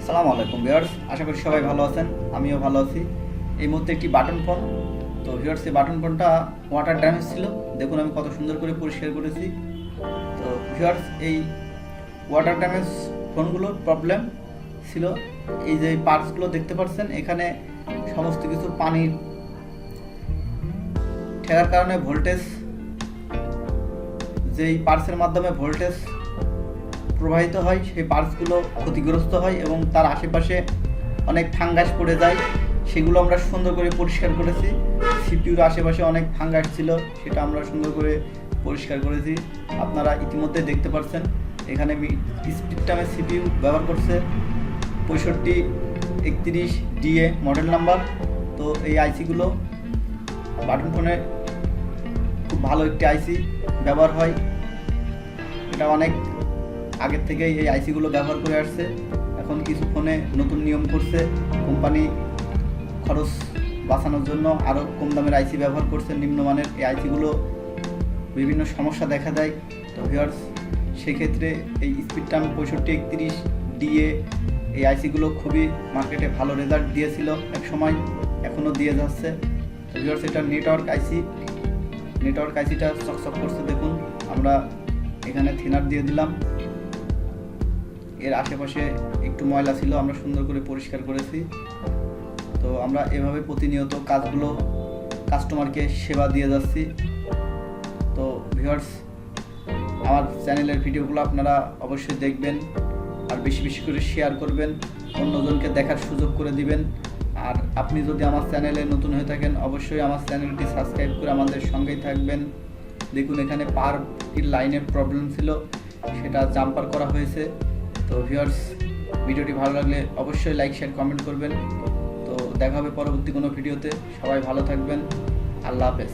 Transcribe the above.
আসসালামু আলাইকুম ভিউয়ার্স, আশা করি সবাই ভালো আছেন। আমিও ভালো আছি। এই মুহূর্তে একটি বাটন ফোন। তো ভিউয়ার্স, এই বাটন ফোনটা ওয়াটার ড্যামেজ ছিল। দেখুন আমি কত সুন্দর করে পরিষ্কার করেছি। তো ভিউয়ার্স, এই ওয়াটার ড্যামেজ ফোনগুলোর প্রবলেম ছিল এই যে পার্টসগুলো দেখতে পাচ্ছেন, এখানে সমস্ত কিছু পানির ঠেকার কারণে ভোল্টেজ, যেই পার্টসের মাধ্যমে ভোল্টেজ প্রবাহিত হয় সেই পার্টসগুলো ক্ষতিগ্রস্ত হয় এবং তার আশেপাশে অনেক ফাঙ্গাস পড়ে যায়। সেগুলো আমরা সুন্দর করে পরিষ্কার করেছি। সিপিইউর আশেপাশে অনেক ফাঙ্গাস ছিল, সেটা আমরা সুন্দর করে পরিষ্কার করেছি। আপনারা ইতিমধ্যে দেখতে পাচ্ছেন এখানে স্পিডটামে সিপিইউ ব্যবহার করছে 6531DA মডেল নাম্বার। তো এই আইসিগুলো বাটন ফোনে খুব ভালো একটি আইসি ব্যবহার হয়। এটা অনেক আগের থেকেই এই আইসিগুলো ব্যবহার করে আসছে। এখন কিছু ফোনে নতুন নিয়ম করছে, কোম্পানি খরচ বাঁচানোর জন্য আরও কম দামের আইসি ব্যবহার করছে, নিম্নমানের এই আইসিগুলো বিভিন্ন সমস্যা দেখা দেয়। তো ভিউয়ার্স, সেক্ষেত্রে এই স্পিডটাম 6531DA এই আইসিগুলো খুবই মার্কেটে ভালো রেজাল্ট দিয়েছিল এক সময়, এখনও দিয়ে যাচ্ছে। তো ভিউয়ার্স, এটা নেটওয়ার্ক আইসিটা চকচক করছে। দেখুন আমরা এখানে থিনার দিয়ে দিলাম, এর আশেপাশে একটু ময়লা ছিল, আমরা সুন্দর করে পরিষ্কার করেছি। তো আমরা এভাবে প্রতিনিয়ত কাজগুলো কাস্টমারকে সেবা দিয়ে যাচ্ছি। তো ভিউয়ার্স, আমার চ্যানেলের ভিডিওগুলো আপনারা অবশ্যই দেখবেন আর বেশি বেশি করে শেয়ার করবেন, অন্যজনকে দেখার সুযোগ করে দিবেন। আর আপনি যদি আমার চ্যানেলে নতুন হয়ে থাকেন অবশ্যই আমার চ্যানেলটি সাবস্ক্রাইব করে আমাদের সঙ্গেই থাকবেন। দেখুন এখানে পার লাইনের প্রবলেম ছিল, সেটা জাম্পার করা হয়েছে। তো ভিউয়ার্স, ভিডিওটি ভালো লাগলে অবশ্যই লাইক, শেয়ার, কমেন্ট করবেন। তো দেখা হবে পরবর্তী কোনো ভিডিওতে। সবাই ভালো থাকবেন। আল্লাহ হাফেজ।